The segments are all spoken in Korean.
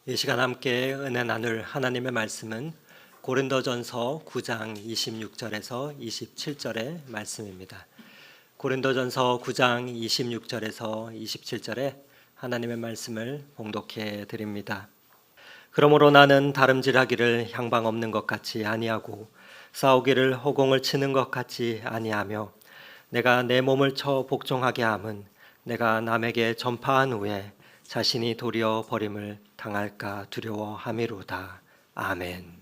이 시간 함께 은혜 나눌 하나님의 말씀은 고린도전서 9장 26절에서 27절의 말씀입니다. 고린도전서 9장 26절에서 27절에 하나님의 말씀을 봉독해 드립니다. 그러므로 나는 다름질하기를 향방 없는 것 같이 아니하고 싸우기를 허공을 치는 것 같이 아니하며 내가 내 몸을 쳐 복종하게 함은 내가 남에게 전파한 후에 자신이 도리어 버림을 당할까 두려워함이로다. 아멘.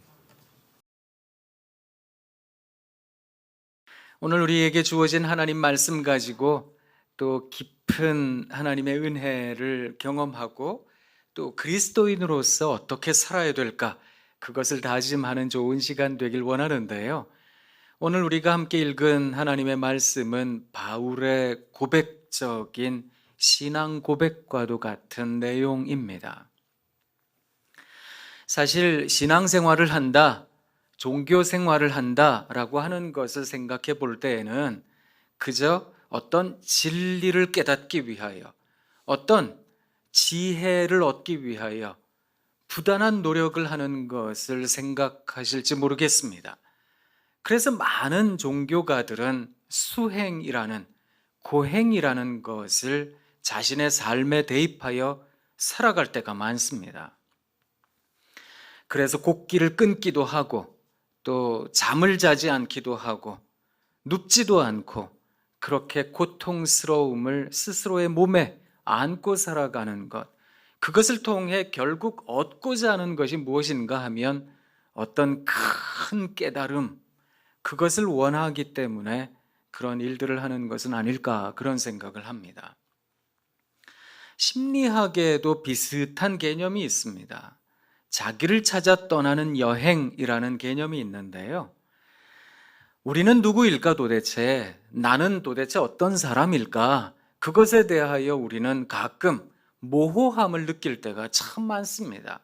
오늘 우리에게 주어진 하나님 말씀 가지고 또 깊은 하나님의 은혜를 경험하고 또 그리스도인으로서 어떻게 살아야 될까, 그것을 다짐하는 좋은 시간 되길 원하는데요. 오늘 우리가 함께 읽은 하나님의 말씀은 바울의 고백적인 신앙 고백과도 같은 내용입니다. 사실 신앙생활을 한다, 종교 생활을 한다라고 하는 것을 생각해 볼 때에는 그저 어떤 진리를 깨닫기 위하여, 어떤 지혜를 얻기 위하여 부단한 노력을 하는 것을 생각하실지 모르겠습니다. 그래서 많은 종교가들은 수행이라는, 고행이라는 것을 자신의 삶에 대입하여 살아갈 때가 많습니다. 그래서 곡기를 끊기도 하고 또 잠을 자지 않기도 하고 눕지도 않고 그렇게 고통스러움을 스스로의 몸에 안고 살아가는 것, 그것을 통해 결국 얻고자 하는 것이 무엇인가 하면 어떤 큰 깨달음, 그것을 원하기 때문에 그런 일들을 하는 것은 아닐까, 그런 생각을 합니다. 심리학에도 비슷한 개념이 있습니다. 자기를 찾아 떠나는 여행이라는 개념이 있는데요. 우리는 누구일까 도대체? 나는 도대체 어떤 사람일까? 그것에 대하여 우리는 가끔 모호함을 느낄 때가 참 많습니다.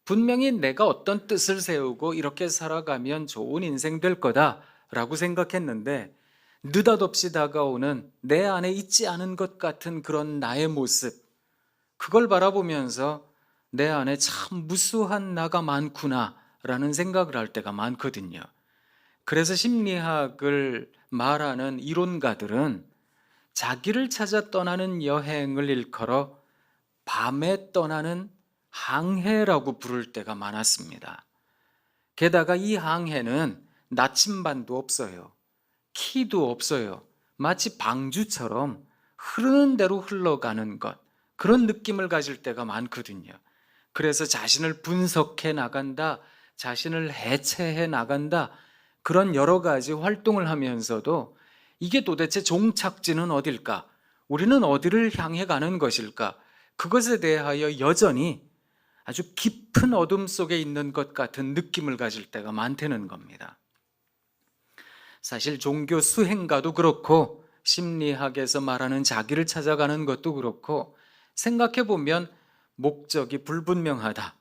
분명히 내가 어떤 뜻을 세우고 이렇게 살아가면 좋은 인생 될 거다라고 생각했는데 느닷없이 다가오는 내 안에 있지 않은 것 같은 그런 나의 모습, 그걸 바라보면서 내 안에 참 무수한 나가 많구나라는 생각을 할 때가 많거든요. 그래서 심리학을 말하는 이론가들은 자기를 찾아 떠나는 여행을 일컬어 밤에 떠나는 항해라고 부를 때가 많았습니다. 게다가 이 항해는 나침반도 없어요. 키도 없어요. 마치 방주처럼 흐르는 대로 흘러가는 것, 그런 느낌을 가질 때가 많거든요. 그래서 자신을 분석해 나간다, 자신을 해체해 나간다, 그런 여러 가지 활동을 하면서도 이게 도대체 종착지는 어딜까? 우리는 어디를 향해 가는 것일까? 그것에 대하여 여전히 아주 깊은 어둠 속에 있는 것 같은 느낌을 가질 때가 많다는 겁니다. 사실 종교 수행가도 그렇고 심리학에서 말하는 자기를 찾아가는 것도 그렇고 생각해 보면 목적이 불분명하다.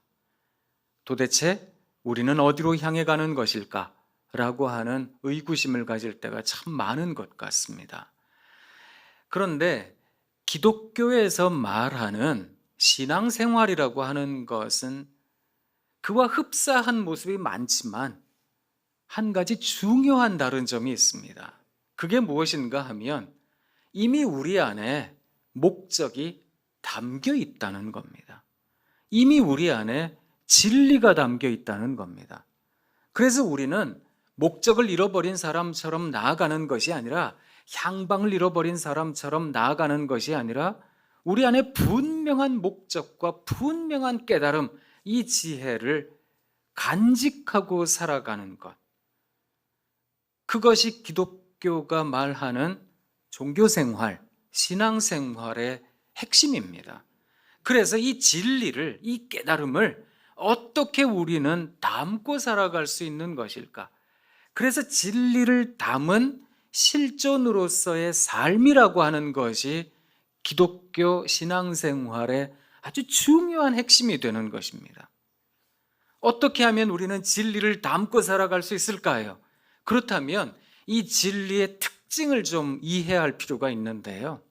도대체 우리는 어디로 향해 가는 것일까? 라고 하는 의구심을 가질 때가 참 많은 것 같습니다. 그런데 기독교에서 말하는 신앙생활이라고 하는 것은 그와 흡사한 모습이 많지만 한 가지 중요한 다른 점이 있습니다. 그게 무엇인가 하면 이미 우리 안에 목적이 담겨 있다는 겁니다. 이미 우리 안에 진리가 담겨 있다는 겁니다. 그래서 우리는 목적을 잃어버린 사람처럼 나아가는 것이 아니라, 향방을 잃어버린 사람처럼 나아가는 것이 아니라 우리 안에 분명한 목적과 분명한 깨달음, 이 지혜를 간직하고 살아가는 것, 그것이 기독교가 말하는 종교생활, 신앙생활의 핵심입니다. 그래서 이 진리를, 이 깨달음을 어떻게 우리는 담고 살아갈 수 있는 것일까? 그래서 진리를 담은 실존으로서의 삶이라고 하는 것이 기독교 신앙생활의 아주 중요한 핵심이 되는 것입니다. 어떻게 하면 우리는 진리를 담고 살아갈 수 있을까요? 그렇다면 이 진리의 특징을 좀 이해할 필요가 있는데요.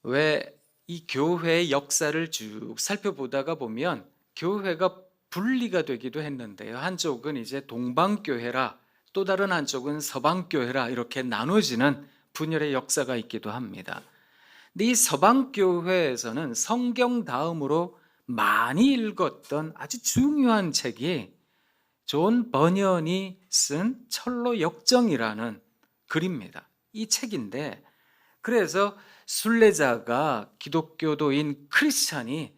왜 이 교회의 역사를 쭉 살펴보다가 보면 교회가 분리가 되기도 했는데요. 한쪽은 이제 동방교회라, 또 다른 한쪽은 서방교회라 이렇게 나눠지는 분열의 역사가 있기도 합니다. 근데 이 서방교회에서는 성경 다음으로 많이 읽었던 아주 중요한 책이 존 버년이 쓴 철로 역정이라는 글입니다. 이 책인데, 그래서 순례자가 기독교도인 크리스찬이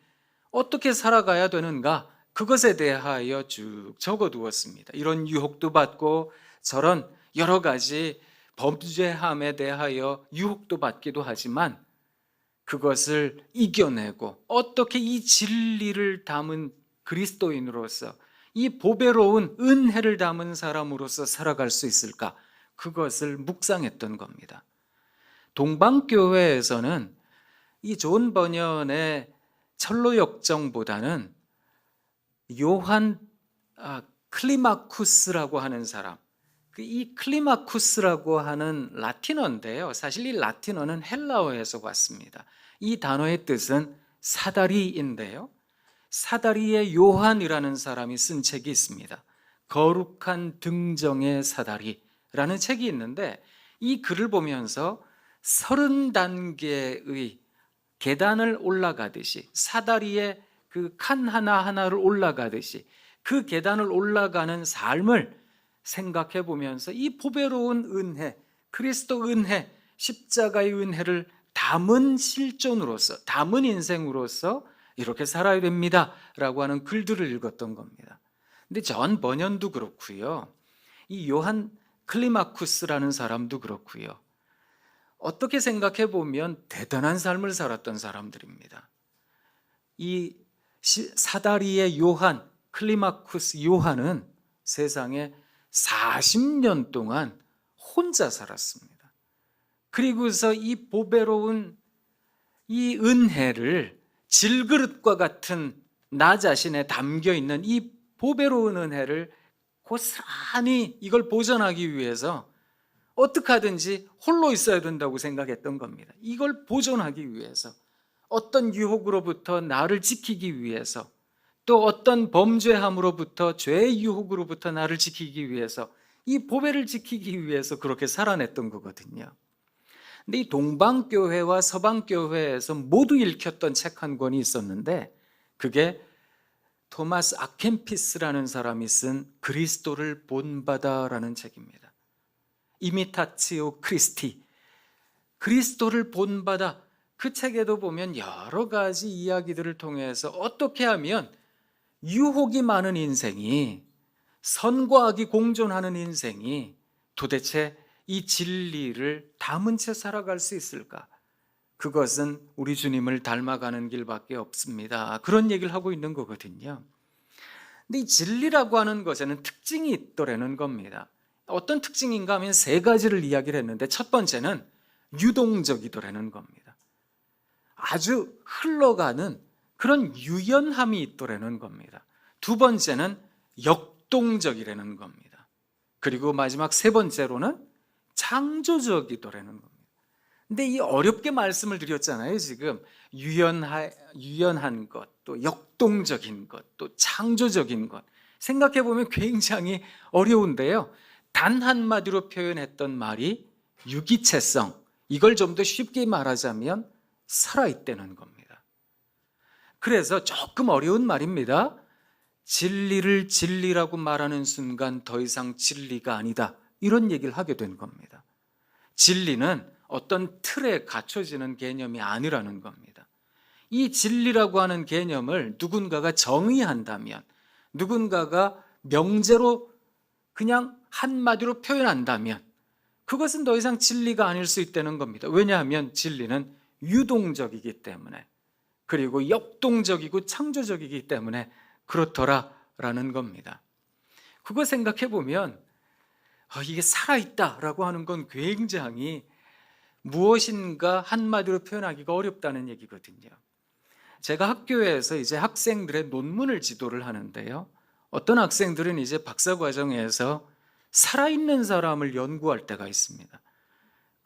어떻게 살아가야 되는가, 그것에 대하여 쭉 적어두었습니다. 이런 유혹도 받고 저런 여러 가지 범죄함에 대하여 유혹도 받기도 하지만 그것을 이겨내고 어떻게 이 진리를 담은 그리스도인으로서, 이 보배로운 은혜를 담은 사람으로서 살아갈 수 있을까, 그것을 묵상했던 겁니다. 동방교회에서는 이 존 버년의 철로 역정보다는 요한 클리마쿠스라고 하는 사람, 이 클리마쿠스라고 하는 라틴어인데요. 사실 이 라틴어는 헬라어에서 왔습니다. 이 단어의 뜻은 사다리인데요. 사다리의 요한이라는 사람이 쓴 책이 있습니다. 거룩한 등정의 사다리라는 책이 있는데, 이 글을 보면서 30단계의 계단을 올라가듯이, 사다리의 그 칸 하나하나를 올라가듯이 그 계단을 올라가는 삶을 생각해 보면서 이 보배로운 은혜, 그리스도 은혜, 십자가의 은혜를 담은 실존으로서, 담은 인생으로서 이렇게 살아야 됩니다 라고 하는 글들을 읽었던 겁니다. 근데 존 버년도 그렇고요, 이 요한 클리마쿠스라는 사람도 그렇고요, 어떻게 생각해 보면 대단한 삶을 살았던 사람들입니다. 이 사다리의 요한, 클리마쿠스 요한은 세상에 40년 동안 혼자 살았습니다. 그리고서 이 보배로운 이 은혜를, 질그릇과 같은 나 자신에 담겨 있는 이 보배로운 은혜를 고스란히 이걸 보존하기 위해서 어떻게 하든지 홀로 있어야 된다고 생각했던 겁니다. 이걸 보존하기 위해서, 어떤 유혹으로부터 나를 지키기 위해서, 또 어떤 범죄함으로부터, 죄의 유혹으로부터 나를 지키기 위해서, 이 보배를 지키기 위해서 그렇게 살아냈던 거거든요. 근데 이 동방교회와 서방교회에서 모두 읽혔던 책 한 권이 있었는데, 그게 토마스 아켄피스라는 사람이 쓴 그리스도를 본받아라는 책입니다. 이미타치오 크리스티, 그리스도를 본받아. 그 책에도 보면 여러 가지 이야기들을 통해서 어떻게 하면 유혹이 많은 인생이, 선과 악이 공존하는 인생이 도대체 이 진리를 담은 채 살아갈 수 있을까? 그것은 우리 주님을 닮아가는 길밖에 없습니다. 그런 얘기를 하고 있는 거거든요. 근데 이 진리라고 하는 것에는 특징이 있더라는 겁니다. 어떤 특징인가 하면 세 가지를 이야기를 했는데, 첫 번째는 유동적이더라는 겁니다. 아주 흘러가는 그런 유연함이 있더라는 겁니다. 두 번째는 역동적이라는 겁니다. 그리고 마지막 세 번째로는 창조적이더라는 겁니다. 근데 이 어렵게 말씀을 드렸잖아요. 지금 유연한 것, 또 역동적인 것, 또 창조적인 것, 생각해 보면 굉장히 어려운데요. 단 한마디로 표현했던 말이 유기체성, 이걸 좀 더 쉽게 말하자면 살아있다는 겁니다. 그래서 조금 어려운 말입니다. 진리를 진리라고 말하는 순간 더 이상 진리가 아니다, 이런 얘기를 하게 된 겁니다. 진리는 어떤 틀에 갖춰지는 개념이 아니라는 겁니다. 이 진리라고 하는 개념을 누군가가 정의한다면, 누군가가 명제로 그냥 한마디로 표현한다면 그것은 더 이상 진리가 아닐 수 있다는 겁니다. 왜냐하면 진리는 유동적이기 때문에, 그리고 역동적이고 창조적이기 때문에 그렇더라라는 겁니다. 그거 생각해 보면 이게 살아있다라고 하는 건 굉장히 무엇인가 한마디로 표현하기가 어렵다는 얘기거든요. 제가 학교에서 이제 학생들의 논문을 지도를 하는데요, 어떤 학생들은 이제 박사과정에서 살아있는 사람을 연구할 때가 있습니다.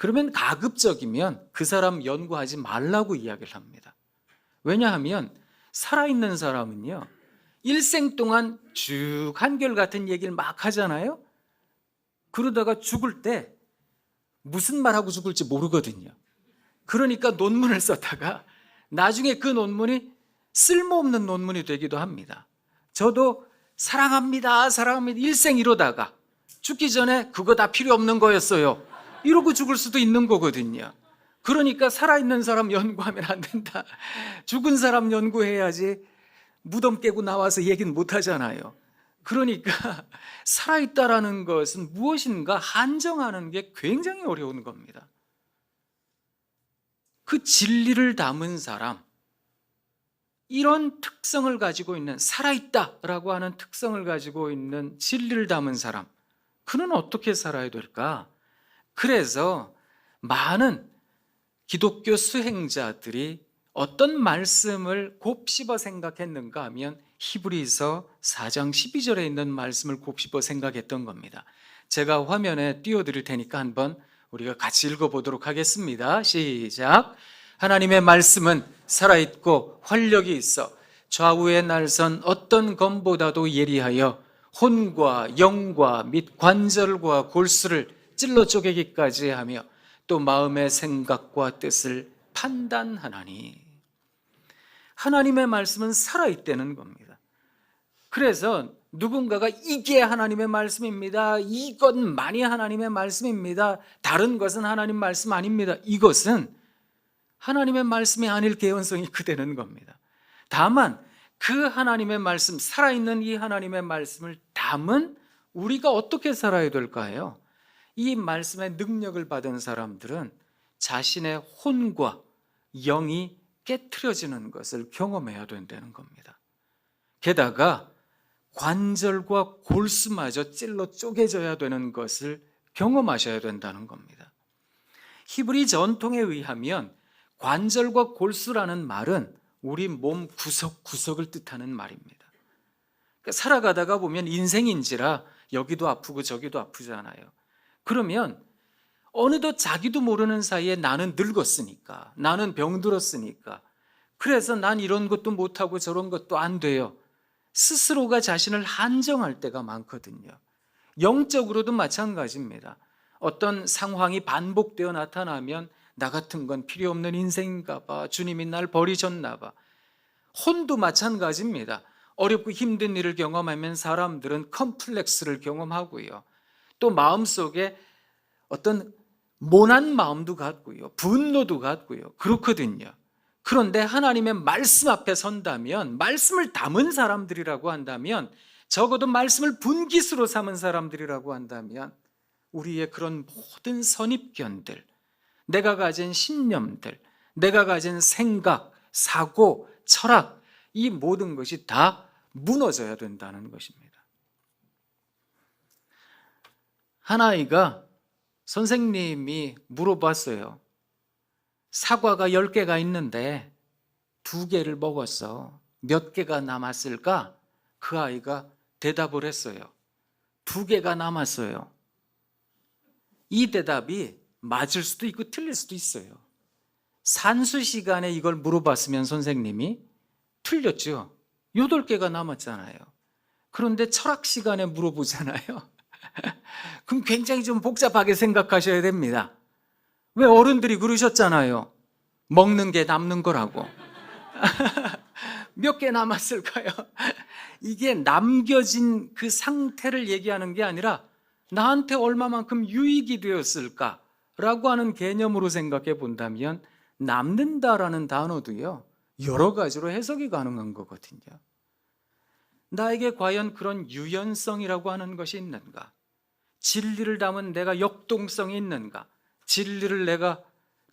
그러면 가급적이면 그 사람 연구하지 말라고 이야기를 합니다. 왜냐하면 살아있는 사람은요, 일생 동안 쭉 한결같은 얘기를 막 하잖아요. 그러다가 죽을 때 무슨 말하고 죽을지 모르거든요. 그러니까 논문을 썼다가 나중에 그 논문이 쓸모없는 논문이 되기도 합니다. 저도 사랑합니다, 사랑합니다 일생 이러다가 죽기 전에 그거 다 필요 없는 거였어요 이러고 죽을 수도 있는 거거든요. 그러니까 살아있는 사람 연구하면 안 된다. 죽은 사람 연구해야지 무덤 깨고 나와서 얘기는 못 하잖아요. 그러니까 살아있다라는 것은 무엇인가 한정하는 게 굉장히 어려운 겁니다. 그 진리를 담은 사람, 이런 특성을 가지고 있는, 살아있다라고 하는 특성을 가지고 있는 진리를 담은 사람, 그는 어떻게 살아야 될까? 그래서 많은 기독교 수행자들이 어떤 말씀을 곱씹어 생각했는가 하면 히브리서 4장 12절에 있는 말씀을 곱씹어 생각했던 겁니다. 제가 화면에 띄워드릴 테니까 한번 우리가 같이 읽어보도록 하겠습니다. 시작. 하나님의 말씀은 살아있고 활력이 있어 좌우의 날선 어떤 검보다도 예리하여 혼과 영과 및 관절과 골수를 찔러 쪼개기까지 하며 또 마음의 생각과 뜻을 판단하나니. 하나님의 말씀은 살아있다는 겁니다. 그래서 누군가가 이게 하나님의 말씀입니다, 이것만이 하나님의 말씀입니다, 다른 것은 하나님 말씀 아닙니다, 이것은 하나님의 말씀이 아닐 개연성이 크다는 겁니다. 다만 그 하나님의 말씀, 살아있는 이 하나님의 말씀을 담은 우리가 어떻게 살아야 될까요? 이 말씀의 능력을 받은 사람들은 자신의 혼과 영이 깨트려지는 것을 경험해야 된다는 겁니다. 게다가 관절과 골수마저 찔러 쪼개져야 되는 것을 경험하셔야 된다는 겁니다. 히브리 전통에 의하면 관절과 골수라는 말은 우리 몸 구석구석을 뜻하는 말입니다. 그러니까 살아가다가 보면 인생인지라 여기도 아프고 저기도 아프잖아요. 그러면 어느덧 자기도 모르는 사이에 나는 늙었으니까, 나는 병들었으니까, 그래서 난 이런 것도 못하고 저런 것도 안 돼요, 스스로가 자신을 한정할 때가 많거든요. 영적으로도 마찬가지입니다. 어떤 상황이 반복되어 나타나면 나 같은 건 필요 없는 인생인가 봐, 주님이 날 버리셨나 봐. 혼도 마찬가지입니다. 어렵고 힘든 일을 경험하면 사람들은 컴플렉스를 경험하고요, 또 마음속에 어떤 모난 마음도 갖고요, 분노도 갖고요, 그렇거든요. 그런데 하나님의 말씀 앞에 선다면, 말씀을 담은 사람들이라고 한다면, 적어도 말씀을 분깃으로 삼은 사람들이라고 한다면 우리의 그런 모든 선입견들, 내가 가진 신념들, 내가 가진 생각, 사고, 철학, 이 모든 것이 다 무너져야 된다는 것입니다. 한 아이가 선생님이 물어봤어요. 사과가 10개가 있는데 2개를 먹었어. 몇 개가 남았을까? 그 아이가 대답을 했어요. 2개가 남았어요. 이 대답이 맞을 수도 있고 틀릴 수도 있어요. 산수 시간에 이걸 물어봤으면 선생님이 틀렸죠. 8개가 남았잖아요. 그런데 철학 시간에 물어보잖아요. 그럼 굉장히 좀 복잡하게 생각하셔야 됩니다. 왜? 어른들이 그러셨잖아요. 먹는 게 남는 거라고. 몇 개 남았을까요? 이게 남겨진 그 상태를 얘기하는 게 아니라 나한테 얼마만큼 유익이 되었을까라고 하는 개념으로 생각해 본다면 남는다라는 단어도요, 여러 가지로 해석이 가능한 거거든요. 나에게 과연 그런 유연성이라고 하는 것이 있는가? 진리를 담은 내가 역동성이 있는가? 진리를 내가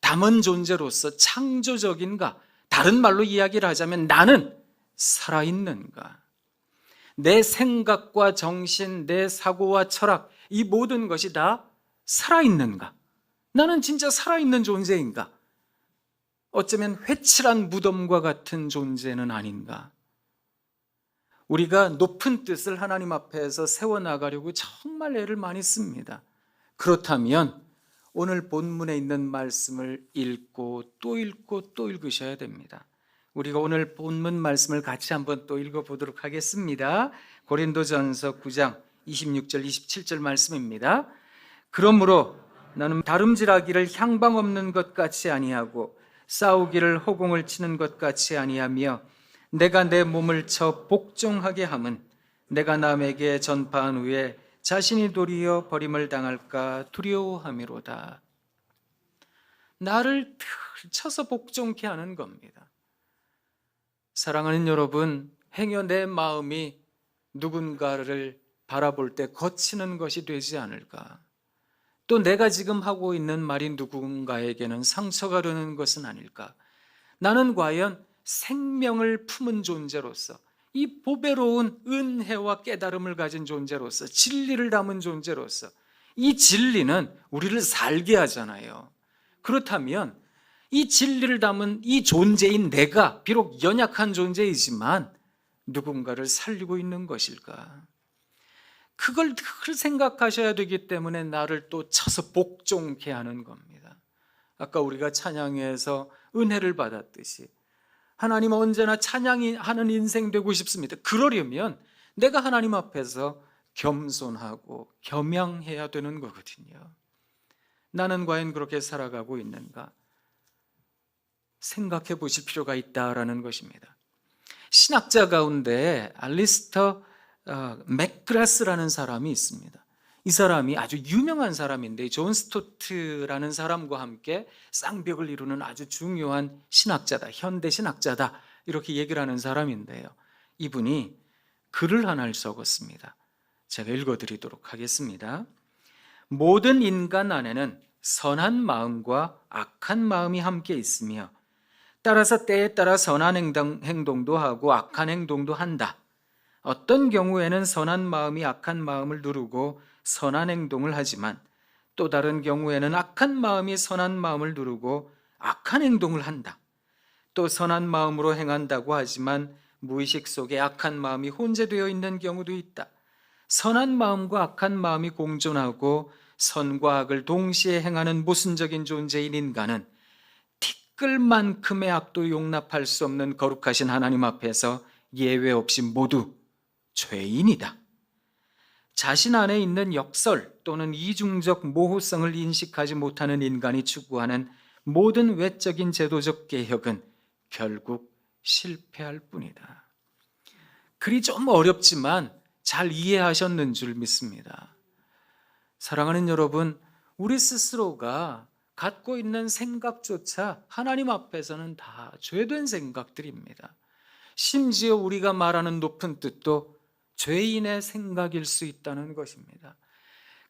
담은 존재로서 창조적인가? 다른 말로 이야기를 하자면 나는 살아있는가? 내 생각과 정신, 내 사고와 철학, 이 모든 것이 다 살아있는가? 나는 진짜 살아있는 존재인가? 어쩌면 회칠한 무덤과 같은 존재는 아닌가? 우리가 높은 뜻을 하나님 앞에서 세워나가려고 정말 애를 많이 씁니다. 그렇다면 오늘 본문에 있는 말씀을 읽고 또 읽고 또 읽으셔야 됩니다. 우리가 오늘 본문 말씀을 같이 한번 또 읽어보도록 하겠습니다. 고린도전서 9장 26절 27절 말씀입니다. 그러므로 나는 다름질하기를 향방 없는 것 같이 아니하고 싸우기를 허공을 치는 것 같이 아니하며 내가 내 몸을 쳐 복종하게 함은 내가 남에게 전파한 후에 자신이 도리어 버림을 당할까 두려워함이로다. 나를 쳐서 복종케 하는 겁니다. 사랑하는 여러분, 행여 내 마음이 누군가를 바라볼 때 거치는 것이 되지 않을까? 또 내가 지금 하고 있는 말이 누군가에게는 상처가 되는 것은 아닐까? 나는 과연 생명을 품은 존재로서, 이 보배로운 은혜와 깨달음을 가진 존재로서, 진리를 담은 존재로서, 이 진리는 우리를 살게 하잖아요. 그렇다면 이 진리를 담은 이 존재인 내가 비록 연약한 존재이지만 누군가를 살리고 있는 것일까? 그걸 늘 생각하셔야 되기 때문에 나를 또 쳐서 복종케 하는 겁니다. 아까 우리가 찬양에서 은혜를 받았듯이 하나님 언제나 찬양하는 인생 되고 싶습니다. 그러려면 내가 하나님 앞에서 겸손하고 겸양해야 되는 거거든요. 나는 과연 그렇게 살아가고 있는가? 생각해 보실 필요가 있다라는 것입니다. 신학자 가운데 알리스터 맥그라스라는 사람이 있습니다. 이 사람이 아주 유명한 사람인데 존 스토트라는 사람과 함께 쌍벽을 이루는 아주 중요한 신학자다, 현대 신학자다, 이렇게 얘기를 하는 사람인데요. 이분이 글을 하나를 적었습니다. 제가 읽어드리도록 하겠습니다. 모든 인간 안에는 선한 마음과 악한 마음이 함께 있으며 따라서 때에 따라 선한 행동도 하고 악한 행동도 한다. 어떤 경우에는 선한 마음이 악한 마음을 누르고 선한 행동을 하지만 또 다른 경우에는 악한 마음이 선한 마음을 누르고 악한 행동을 한다. 또 선한 마음으로 행한다고 하지만 무의식 속에 악한 마음이 혼재되어 있는 경우도 있다. 선한 마음과 악한 마음이 공존하고 선과 악을 동시에 행하는 모순적인 존재인 인간은 티끌만큼의 악도 용납할 수 없는 거룩하신 하나님 앞에서 예외 없이 모두 죄인이다. 자신 안에 있는 역설 또는 이중적 모호성을 인식하지 못하는 인간이 추구하는 모든 외적인 제도적 개혁은 결국 실패할 뿐이다. 글이 좀 어렵지만 잘 이해하셨는 줄 믿습니다. 사랑하는 여러분, 우리 스스로가 갖고 있는 생각조차 하나님 앞에서는 다 죄된 생각들입니다. 심지어 우리가 말하는 높은 뜻도 죄인의 생각일 수 있다는 것입니다.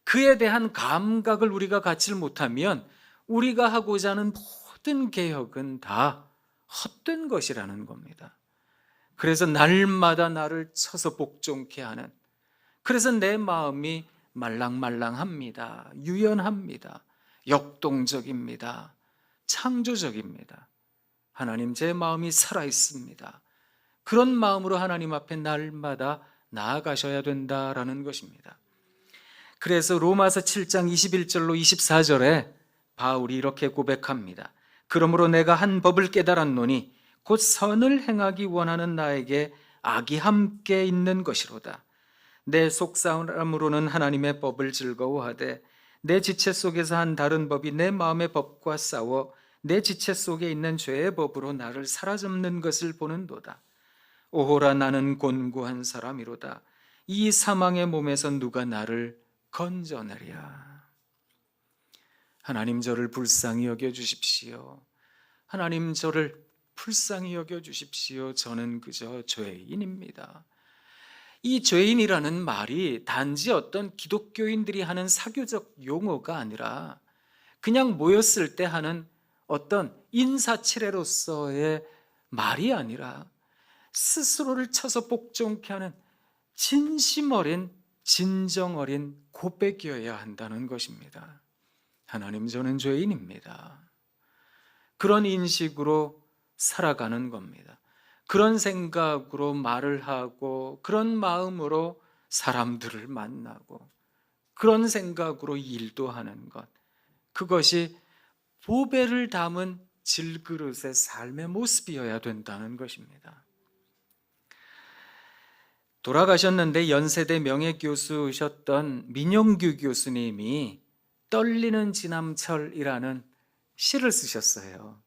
그에 대한 감각을 우리가 갖지 못하면 우리가 하고자 하는 모든 개혁은 다 헛된 것이라는 겁니다. 그래서 날마다 나를 쳐서 복종케 하는, 그래서 내 마음이 말랑말랑합니다. 유연합니다. 역동적입니다. 창조적입니다. 하나님, 제 마음이 살아있습니다. 그런 마음으로 하나님 앞에 날마다 나아가셔야 된다라는 것입니다. 그래서 로마서 7장 21절로 24절에 바울이 이렇게 고백합니다. 그러므로 내가 한 법을 깨달았노니 곧 선을 행하기 원하는 나에게 악이 함께 있는 것이로다. 내 속사람으로는 하나님의 법을 즐거워하되 내 지체 속에서 한 다른 법이 내 마음의 법과 싸워 내 지체 속에 있는 죄의 법으로 나를 사로잡는 것을 보는도다. 오호라, 나는 곤고한 사람이로다. 이 사망의 몸에서 누가 나를 건져내랴. 하나님, 저를 불쌍히 여겨주십시오. 하나님, 저를 불쌍히 여겨주십시오. 저는 그저 죄인입니다. 이 죄인이라는 말이 단지 어떤 기독교인들이 하는 사교적 용어가 아니라 그냥 모였을 때 하는 어떤 인사치레로서의 말이 아니라 스스로를 쳐서 복종케 하는 진심 어린, 진정 어린 고백이어야 한다는 것입니다. 하나님, 저는 죄인입니다. 그런 인식으로 살아가는 겁니다. 그런 생각으로 말을 하고 그런 마음으로 사람들을 만나고 그런 생각으로 일도 하는 것, 그것이 보배를 담은 질그릇의 삶의 모습이어야 된다는 것입니다. 돌아가셨는데 연세대 명예교수셨던 민영규 교수님이 떨리는 지남철이라는 시를 쓰셨어요.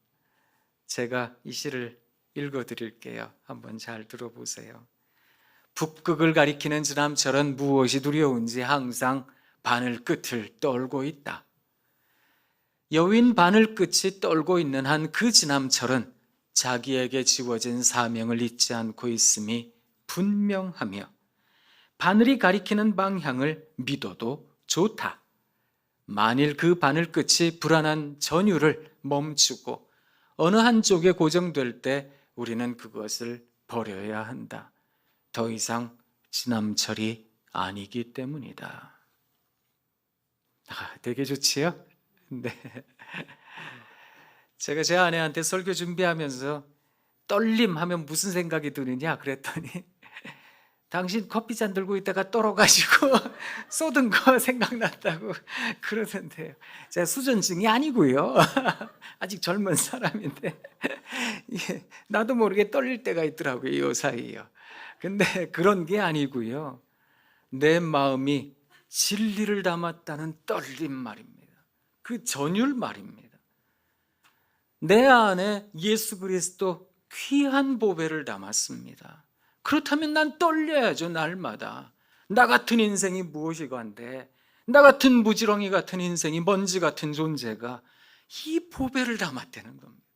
제가 이 시를 읽어드릴게요. 한번 잘 들어보세요. 북극을 가리키는 지남철은 무엇이 두려운지 항상 바늘 끝을 떨고 있다. 여윈 바늘 끝이 떨고 있는 한 그 지남철은 자기에게 지워진 사명을 잊지 않고 있음이 분명하며 바늘이 가리키는 방향을 믿어도 좋다. 만일 그 바늘 끝이 불안한 전율을 멈추고 어느 한쪽에 고정될 때 우리는 그것을 버려야 한다. 더 이상 지남철이 아니기 때문이다. 되게 좋지요? 네. 제가 제 아내한테 설교 준비하면서 떨림 하면 무슨 생각이 드느냐 그랬더니 당신 커피잔 들고 있다가 떨어가지고 쏟은 거 생각났다고 그러던데요. 제가 수전증이 아니고요. 아직 젊은 사람인데 나도 모르게 떨릴 때가 있더라고요. 이 사이요. 근데 그런 게 아니고요. 내 마음이 진리를 담았다는 떨림 말입니다. 그 전율 말입니다. 내 안에 예수 그리스도 귀한 보배를 담았습니다. 그렇다면 난 떨려야죠. 날마다. 나 같은 인생이 무엇이건데, 나 같은 부지런이 같은 인생이, 먼지 같은 존재가 이 보배를 담았다는 겁니다.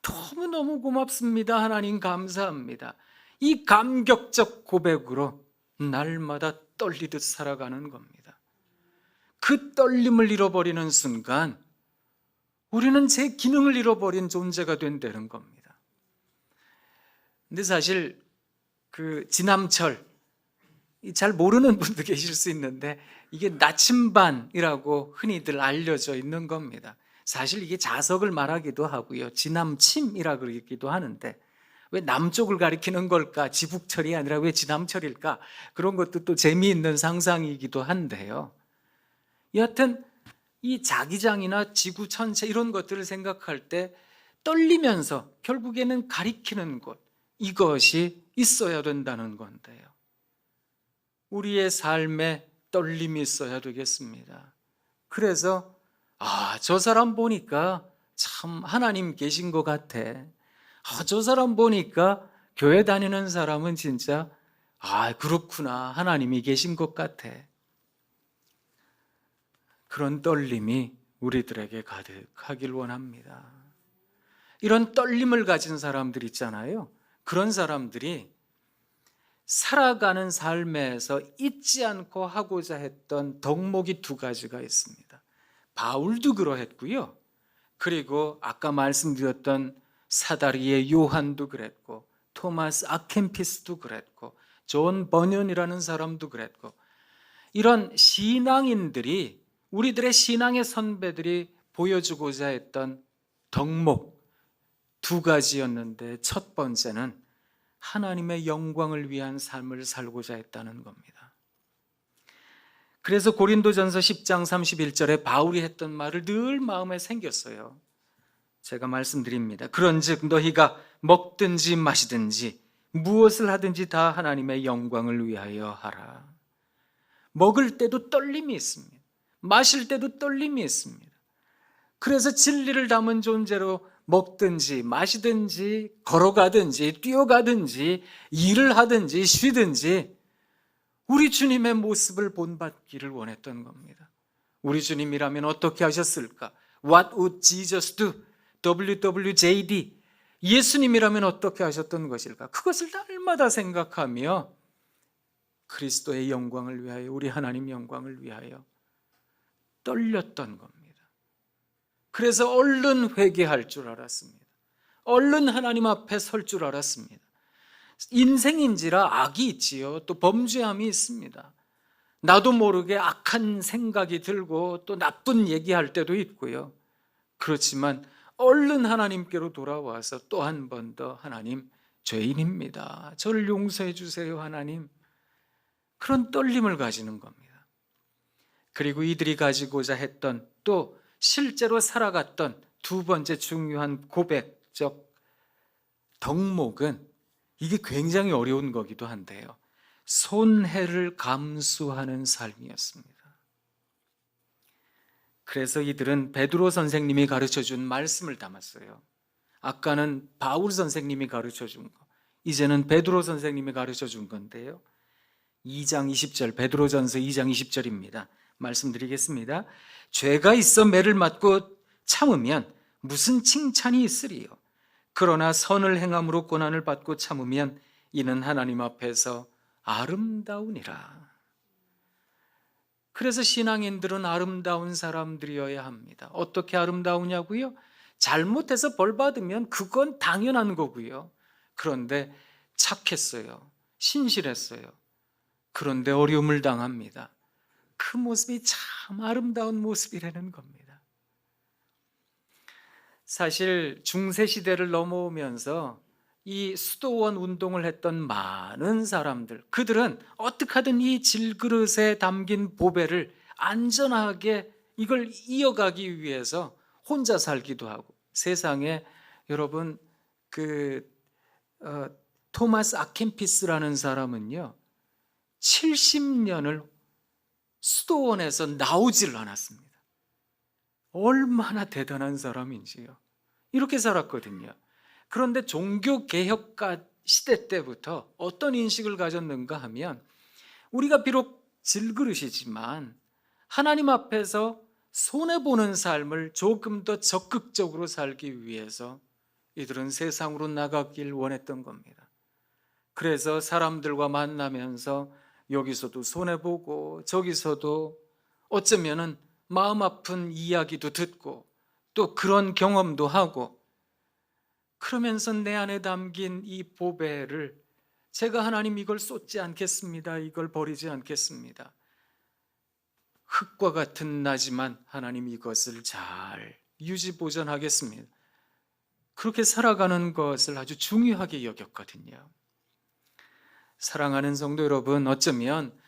너무너무 고맙습니다. 하나님 감사합니다. 이 감격적 고백으로 날마다 떨리듯 살아가는 겁니다. 그 떨림을 잃어버리는 순간 우리는 제 기능을 잃어버린 존재가 된다는 겁니다. 근데 사실 그 지남철 잘 모르는 분도 계실 수 있는데 이게 나침반이라고 흔히들 알려져 있는 겁니다. 사실 이게 자석을 말하기도 하고요. 지남침이라고 그러기도 하는데 왜 남쪽을 가리키는 걸까? 지북철이 아니라 왜 지남철일까? 그런 것도 또 재미있는 상상이기도 한데요. 여하튼 이 자기장이나 지구 천체 이런 것들을 생각할 때 떨리면서 결국에는 가리키는 곳, 이것이 있어야 된다는 건데요. 우리의 삶에 떨림이 있어야 되겠습니다. 그래서 저 사람 보니까 참 하나님 계신 것 같아. 저 사람 보니까 교회 다니는 사람은 진짜 그렇구나. 하나님이 계신 것 같아. 그런 떨림이 우리들에게 가득하길 원합니다. 이런 떨림을 가진 사람들 있잖아요. 그런 사람들이 살아가는 삶에서 잊지 않고 하고자 했던 덕목이 두 가지가 있습니다. 바울도 그러했고요. 그리고 아까 말씀드렸던 사다리의 요한도 그랬고, 토마스 아켄피스도 그랬고, 존 버년이라는 사람도 그랬고, 이런 신앙인들이, 우리들의 신앙의 선배들이 보여주고자 했던 덕목 두 가지였는데, 첫 번째는 하나님의 영광을 위한 삶을 살고자 했다는 겁니다. 그래서 고린도전서 10장 31절에 바울이 했던 말을 늘 마음에 새겼어요. 제가 말씀드립니다. 그런즉 너희가 먹든지 마시든지 무엇을 하든지 다 하나님의 영광을 위하여 하라. 먹을 때도 떨림이 있습니다. 마실 때도 떨림이 있습니다. 그래서 진리를 담은 존재로 먹든지 마시든지 걸어가든지 뛰어가든지 일을 하든지 쉬든지 우리 주님의 모습을 본받기를 원했던 겁니다. 우리 주님이라면 어떻게 하셨을까? What would Jesus do? WWJD. 예수님이라면 어떻게 하셨던 것일까? 그것을 날마다 생각하며 그리스도의 영광을 위하여, 우리 하나님 영광을 위하여 떨렸던 겁니다. 그래서 얼른 회개할 줄 알았습니다. 얼른 하나님 앞에 설 줄 알았습니다. 인생인지라 악이 있지요. 또 범죄함이 있습니다. 나도 모르게 악한 생각이 들고 또 나쁜 얘기할 때도 있고요. 그렇지만 얼른 하나님께로 돌아와서 또 한 번 더 하나님, 죄인입니다. 저를 용서해 주세요 하나님. 그런 떨림을 가지는 겁니다. 그리고 이들이 가지고자 했던 또 실제로 살아갔던 두 번째 중요한 고백적 덕목은 이게 굉장히 어려운 거기도 한데요. 손해를 감수하는 삶이었습니다. 그래서 이들은 베드로 선생님이 가르쳐준 말씀을 담았어요. 아까는 바울 선생님이 가르쳐준 거, 이제는 베드로 선생님이 가르쳐준 건데요. 2장 20절, 베드로전서 2장 20절입니다. 말씀드리겠습니다. 죄가 있어 매를 맞고 참으면 무슨 칭찬이 있으리요. 그러나 선을 행함으로 고난을 받고 참으면 이는 하나님 앞에서 아름다우니라. 그래서 신앙인들은 아름다운 사람들이어야 합니다. 어떻게 아름다우냐고요? 잘못해서 벌 받으면 그건 당연한 거고요. 그런데 착했어요. 신실했어요. 그런데 어려움을 당합니다. 그 모습이 참 아름다운 모습이라는 겁니다. 사실 중세 시대를 넘어오면서 이 수도원 운동을 했던 많은 사람들, 그들은 어떻게 하든 이 질그릇에 담긴 보배를 안전하게 이걸 이어가기 위해서 혼자 살기도 하고, 세상에 여러분 토마스 아켄피스라는 사람은요 70년을 수도원에서 나오질 않았습니다. 얼마나 대단한 사람인지요. 이렇게 살았거든요. 그런데 종교개혁가 시대 때부터 어떤 인식을 가졌는가 하면, 우리가 비록 질그릇이지만 하나님 앞에서 손해보는 삶을 조금 더 적극적으로 살기 위해서 이들은 세상으로 나가길 원했던 겁니다. 그래서 사람들과 만나면서 여기서도 손해보고 저기서도 어쩌면은 마음 아픈 이야기도 듣고 또 그런 경험도 하고, 그러면서 내 안에 담긴 이 보배를 제가 하나님 이걸 쏟지 않겠습니다. 이걸 버리지 않겠습니다. 흙과 같은 나지만 하나님 이것을 잘 유지 보존하겠습니다. 그렇게 살아가는 것을 아주 중요하게 여겼거든요. 사랑하는 성도 여러분, 어쩌면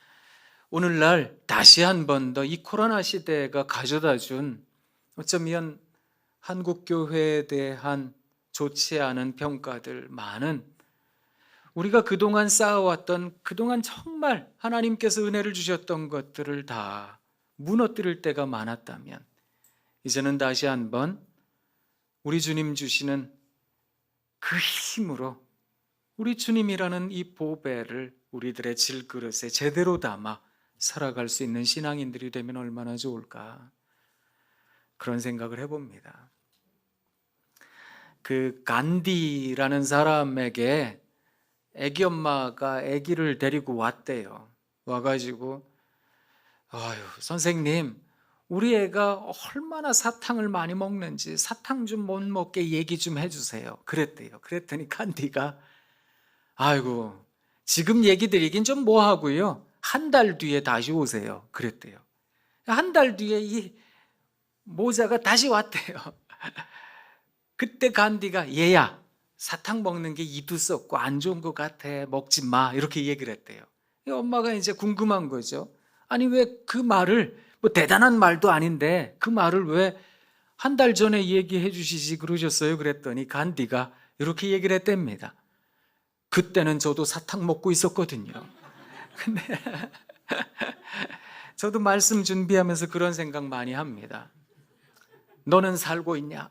오늘날 다시 한 번 더 이 코로나 시대가 가져다 준 어쩌면 한국교회에 대한 좋지 않은 평가들 많은, 우리가 그동안 쌓아왔던, 그동안 정말 하나님께서 은혜를 주셨던 것들을 다 무너뜨릴 때가 많았다면, 이제는 다시 한번 우리 주님 주시는 그 힘으로 우리 주님이라는 이 보배를 우리들의 질그릇에 제대로 담아 살아갈 수 있는 신앙인들이 되면 얼마나 좋을까, 그런 생각을 해봅니다. 그 간디라는 사람에게 애기 엄마가 애기를 데리고 왔대요. 와가지고 아유 선생님, 우리 애가 얼마나 사탕을 많이 먹는지 사탕 좀 못 먹게 얘기 좀 해주세요. 그랬대요. 그랬더니 간디가 아이고 지금 얘기 드리긴 좀 뭐하고요, 한 달 뒤에 다시 오세요. 그랬대요. 한 달 뒤에 이 모자가 다시 왔대요. 그때 간디가 얘야 사탕 먹는 게 이도 썩고 안 좋은 것 같아, 먹지 마, 이렇게 얘기를 했대요. 엄마가 이제 궁금한 거죠. 아니 왜 그 말을, 뭐 대단한 말도 아닌데 그 말을 왜 한 달 전에 얘기해 주시지 그러셨어요? 그랬더니 간디가 이렇게 얘기를 했답니다. 그때는 저도 사탕 먹고 있었거든요. 근데 저도 말씀 준비하면서 그런 생각 많이 합니다. 너는 살고 있냐?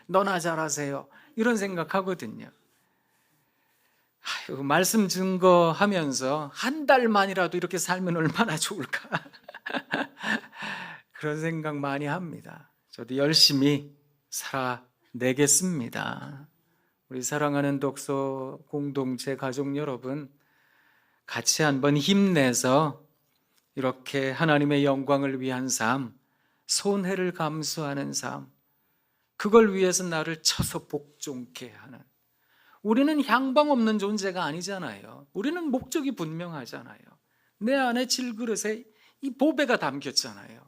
너나 잘하세요. 이런 생각하거든요. 아유, 말씀 증거하면서 한 달만이라도 이렇게 살면 얼마나 좋을까. 그런 생각 많이 합니다. 저도 열심히 살아내겠습니다. 우리 사랑하는 독서 공동체 가족 여러분, 같이 한번 힘내서 이렇게 하나님의 영광을 위한 삶, 손해를 감수하는 삶, 그걸 위해서 나를 쳐서 복종케 하는, 우리는 향방 없는 존재가 아니잖아요. 우리는 목적이 분명하잖아요. 내 안에 질그릇에 이 보배가 담겼잖아요.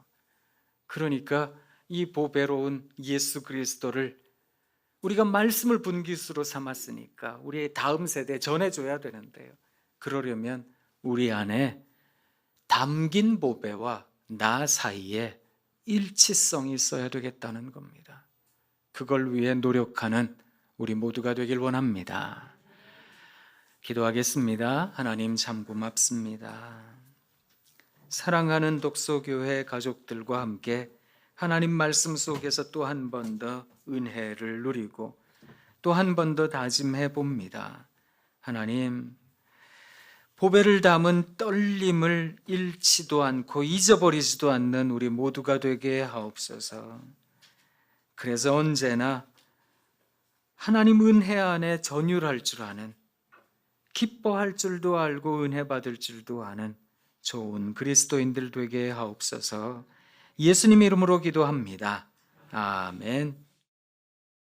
그러니까 이 보배로운 예수 그리스도를 우리가 말씀을 분기수로 삼았으니까 우리의 다음 세대에 전해줘야 되는데요. 그러려면 우리 안에 담긴 보배와 나 사이에 일치성이 있어야 되겠다는 겁니다. 그걸 위해 노력하는 우리 모두가 되길 원합니다. 기도하겠습니다. 하나님 참 고맙습니다. 사랑하는 독서교회 가족들과 함께 하나님 말씀 속에서 또 한 번 더 은혜를 누리고 또 한 번 더 다짐해 봅니다. 하나님, 보배를 담은 떨림을 잃지도 않고 잊어버리지도 않는 우리 모두가 되게 하옵소서. 그래서 언제나 하나님 은혜 안에 전율할 줄 아는, 기뻐할 줄도 알고 은혜 받을 줄도 아는 좋은 그리스도인들 되게 하옵소서. 예수님 이름으로 기도합니다. 아멘.